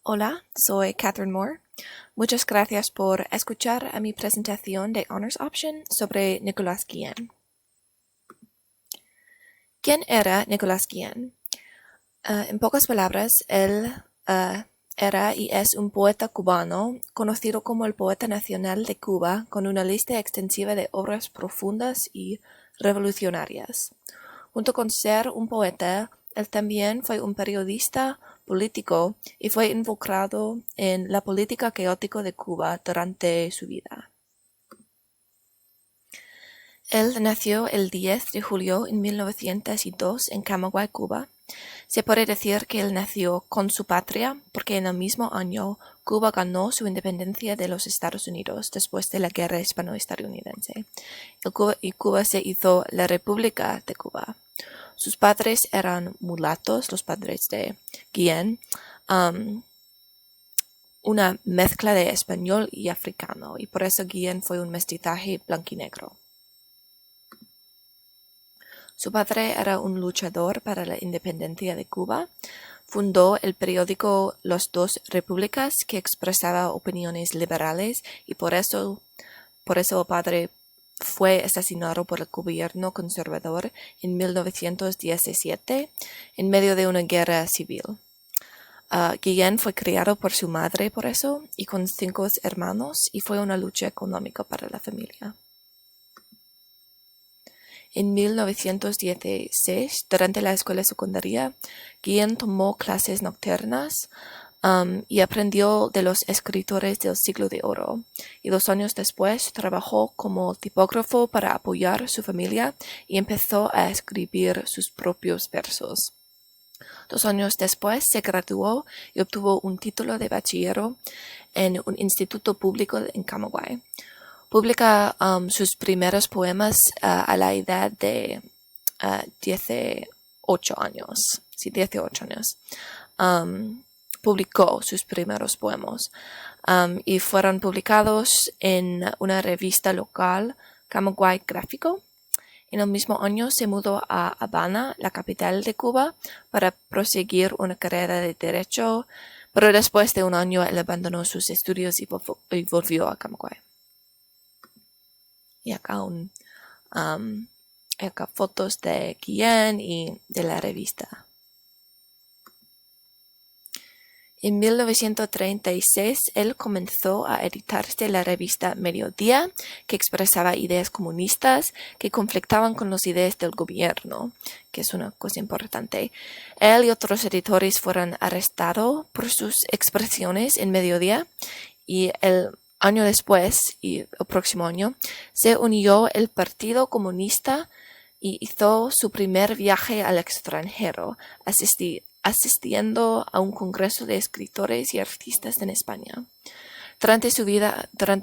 Hola, soy Catherine Moore. Muchas gracias por escuchar a mi presentación de Honors Option sobre Nicolas Guillen. ¿Quién era Nicolas Guillen? En pocas palabras, él era y es un poeta cubano, conocido como el poeta nacional de Cuba, con una lista extensiva de obras profundas y revolucionarias. Junto con ser un poeta, él también fue un periodista político y fue involucrado en la política caótica de Cuba durante su vida. Él nació el 10 de julio en 1902 en Camagüey, Cuba. Se puede decir que él nació con su patria porque en el mismo año Cuba ganó su independencia de los Estados Unidos después de la guerra hispano-estadounidense y Cuba se hizo la República de Cuba. Sus padres eran mulatos, los padres de Guillen, una mezcla de español y africano, y por eso Guillen fue un mestizaje blanquinegro. Su padre era un luchador para la independencia de Cuba. Fundó el periódico Las Dos Repúblicas, que expresaba opiniones liberales, y por eso el padre fue asesinado por el gobierno conservador en 1917 en medio de una guerra civil. Guillen fue criado por su madre por eso y con 5 hermanos, y fue una lucha económica para la familia. En 1916, durante la escuela secundaria, Guillen tomó clases nocturnas y aprendió de los escritores del siglo de oro, y 2 años después trabajó como tipógrafo para apoyar a su familia y empezó a escribir sus propios versos. 2 años después se graduó y obtuvo un título de bachillero en un instituto público en Camagüey. Publica sus primeros poemas a la edad de 18 años. Sí, 18 años. Publicó sus primeros poemas y fueron publicados en una revista local, Camagüey Gráfico. En el mismo año se mudó a Habana, la capital de Cuba, para proseguir una carrera de derecho, pero después de un año él abandonó sus estudios y volvió a Camagüey. Y acá acá fotos de Guillen y de la revista. En 1936 él comenzó a editarse la revista Mediodía, que expresaba ideas comunistas que conflictaban con las ideas del gobierno, que es una cosa importante. Él y otros editores fueron arrestados por sus expresiones en Mediodía, y el año después, y el próximo año, se unió el Partido Comunista y hizo su primer viaje al extranjero, asistiendo a un congreso de escritores y artistas en España. Durante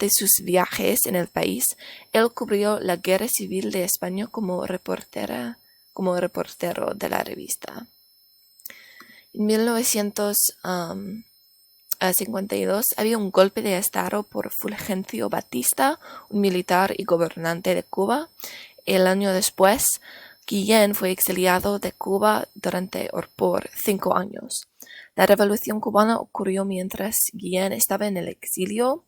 sus viajes en el país, él cubrió la guerra civil de España como reportero de la revista. En 1952 había un golpe de estado por Fulgencio Batista, un militar y gobernante de Cuba. El año después, Guillen fue exiliado de Cuba por 5 años. La revolución cubana ocurrió mientras Guillen estaba en el exilio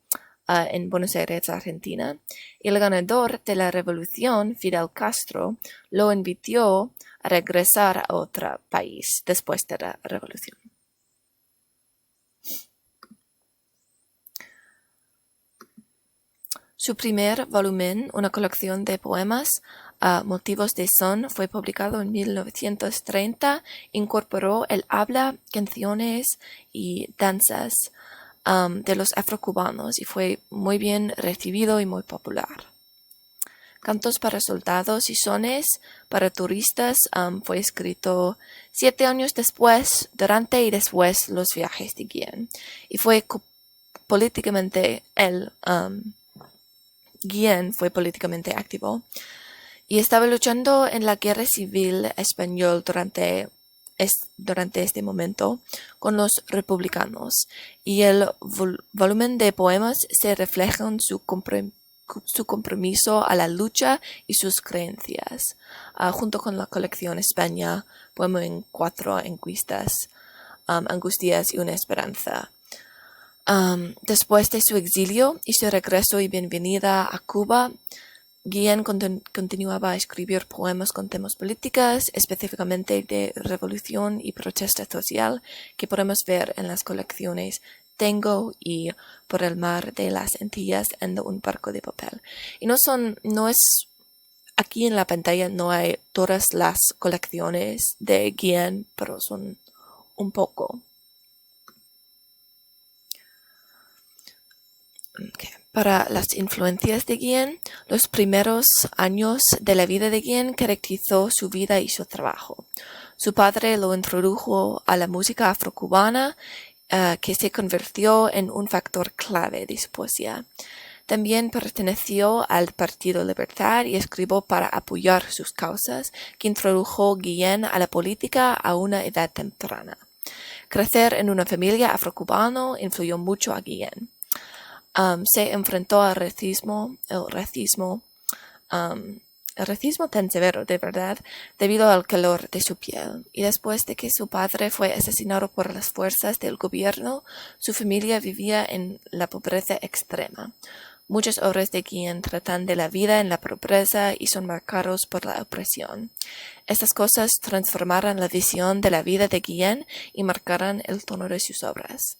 en Buenos Aires, Argentina, y el ganador de la revolución, Fidel Castro, lo invitó a regresar a otro país después de la revolución. Su primer volumen, una colección de poemas, Motivos de Son, fue publicado en 1930. Incorporó el habla, canciones y danzas de los afrocubanos y fue muy bien recibido y muy popular. Cantos para soldados y sones para turistas fue escrito 7 años después, durante y después los viajes de Guillen, y fue políticamente Guillen fue políticamente activo y estaba luchando en la guerra civil española durante este momento con los republicanos, y el volumen de poemas se reflejan su compromiso a la lucha y sus creencias, junto con la colección España, poema en 4 angustias y una esperanza. Después de su exilio y su regreso y bienvenida a Cuba, Guillén continuaba a escribir poemas con temas políticos, específicamente de revolución y protesta social, que podemos ver en las colecciones Tengo y Por el mar de las Antillas en un barco de papel. Y no es, aquí en la pantalla no hay todas las colecciones de Guillén, pero son un poco. Okay. Para las influencias de Guillén, los primeros años de la vida de Guillén caracterizó su vida y su trabajo. Su padre lo introdujo a la música afrocubana, que se convirtió en un factor clave de su poesía. También perteneció al Partido Libertad y escribió para apoyar sus causas, que introdujo Guillén a la política a una edad temprana. Crecer en una familia afrocubana influyó mucho a Guillén. Se enfrentó al racismo tan severo, de verdad, debido al color de su piel. Y después de que su padre fue asesinado por las fuerzas del gobierno, su familia vivía en la pobreza extrema. Muchas obras de Guillén tratan de la vida en la pobreza y son marcados por la opresión. Estas cosas transformaron la visión de la vida de Guillén y marcaron el tono de sus obras.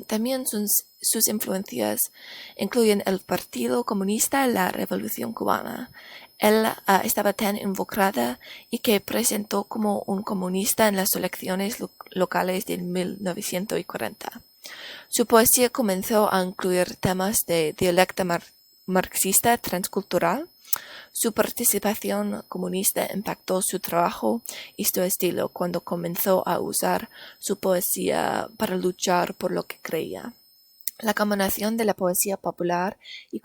También sus influencias incluyen el Partido Comunista y la Revolución Cubana. Él estaba tan involucrada y que presentó como un comunista en las elecciones locales de 1940. Su poesía comenzó a incluir temas de dialecto marxista transcultural. Su participación comunista impactó su trabajo y su estilo cuando comenzó a usar su poesía para luchar por lo que creía. La combinación de la poesía popular y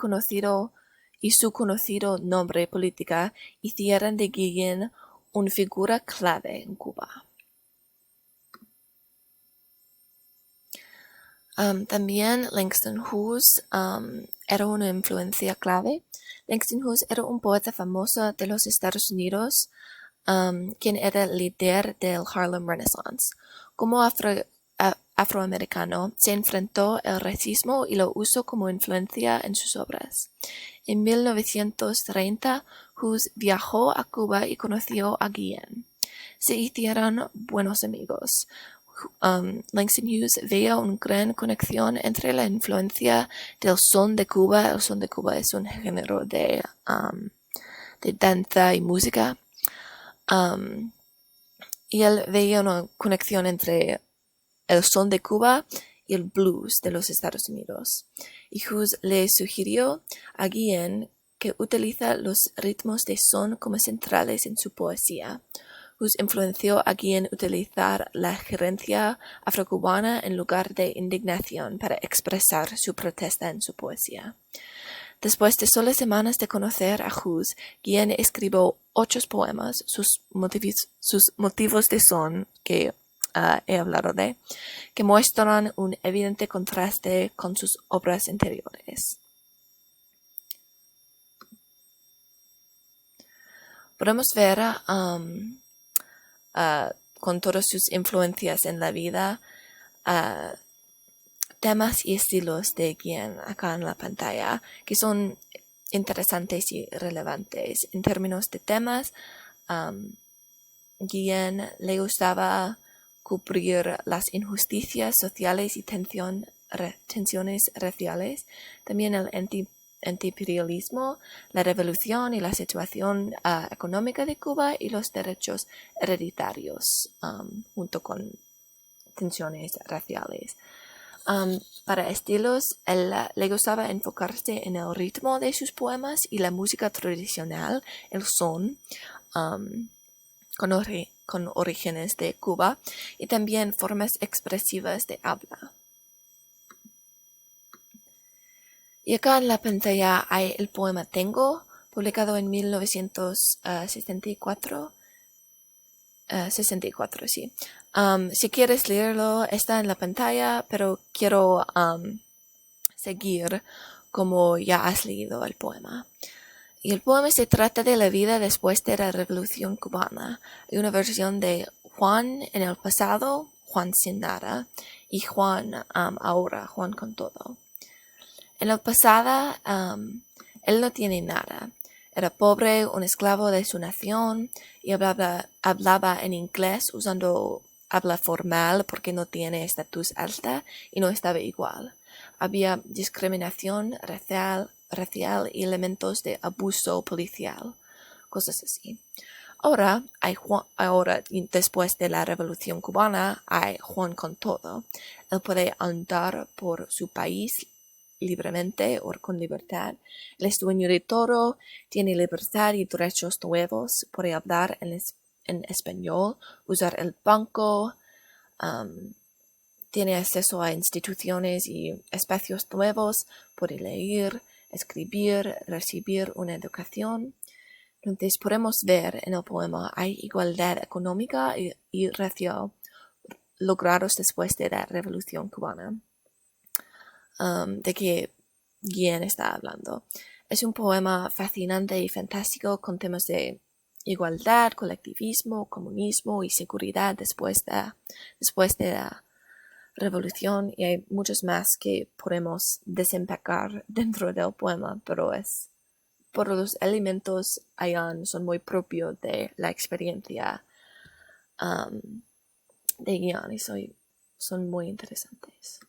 su conocido nombre política hicieron de Guillén una figura clave en Cuba. También Langston Hughes era una influencia clave. Langston Hughes era un poeta famoso de los Estados Unidos, quien era el líder del Harlem Renaissance. Como afroamericano, se enfrentó al racismo y lo usó como influencia en sus obras. En 1930, Hughes viajó a Cuba y conoció a Guillén. Se hicieron buenos amigos. Langston Hughes veía una gran conexión entre la influencia del son de Cuba. El son de Cuba es un género de danza y música. Y él veía una conexión entre el son de Cuba y el blues de los Estados Unidos. Y Hughes le sugirió a Guillén que utiliza los ritmos de son como centrales en su poesía. Hughes influenció a Guillén utilizar la gerencia afrocubana en lugar de indignación para expresar su protesta en su poesía. Después de solo semanas de conocer a Hughes, Guillén escribió 8 poemas, sus motivos de son, que he hablado de, que muestran un evidente contraste con sus obras anteriores. Podemos ver con todas sus influencias en la vida, temas y estilos de Guillén acá en la pantalla, que son interesantes y relevantes. En términos de temas, Guillén le gustaba cubrir las injusticias sociales y tensiones raciales, también el antiimperialismo, la revolución y la situación económica de Cuba y los derechos hereditarios, junto con tensiones raciales. Para estilos, él le gustaba enfocarse en el ritmo de sus poemas y la música tradicional, el son, con orígenes de Cuba, y también formas expresivas de habla. Y acá en la pantalla hay el poema Tengo, publicado en 1964. 64, sí. Si quieres leerlo, está en la pantalla, pero quiero seguir como ya has leído el poema. Y el poema se trata de la vida después de la Revolución Cubana. Hay una versión de Juan en el pasado, Juan sin nada, y Juan ahora, Juan con todo. En el pasado, él no tiene nada. Era pobre, un esclavo de su nación, y hablaba en inglés usando habla formal porque no tiene estatus alta y no estaba igual. Había discriminación racial y elementos de abuso policial, cosas así. Ahora, después de la Revolución Cubana, hay Juan con todo. Él puede andar por su país libremente o con libertad. Él es dueño de todo, tiene libertad y derechos nuevos, puede hablar en español, usar el banco, tiene acceso a instituciones y espacios nuevos, puede leer, escribir, recibir una educación. Entonces podemos ver en el poema hay igualdad económica y racial logrados después de la Revolución Cubana. De que Guillén está hablando. Es un poema fascinante y fantástico con temas de igualdad, colectivismo, comunismo y seguridad después de la revolución, y hay muchos más que podemos desempacar dentro del poema, pero por los elementos son muy propios de la experiencia de Guillén y son muy interesantes.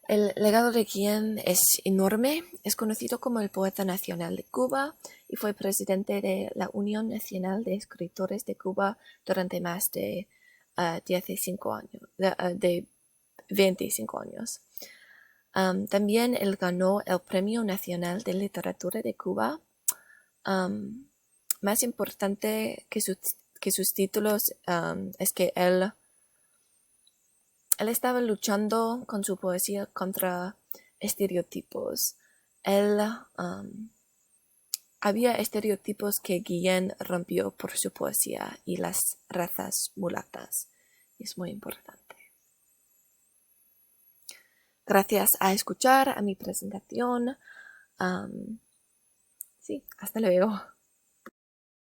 El legado de Guillén es enorme, es conocido como el poeta nacional de Cuba y fue presidente de la Unión Nacional de Escritores de Cuba durante más de 25 años. También él ganó el Premio Nacional de Literatura de Cuba. Más importante que sus títulos es que él estaba luchando con su poesía contra estereotipos. Había estereotipos que Guillén rompió por su poesía y las razas mulatas. Es muy importante. Gracias a escuchar a mi presentación. Sí, hasta luego.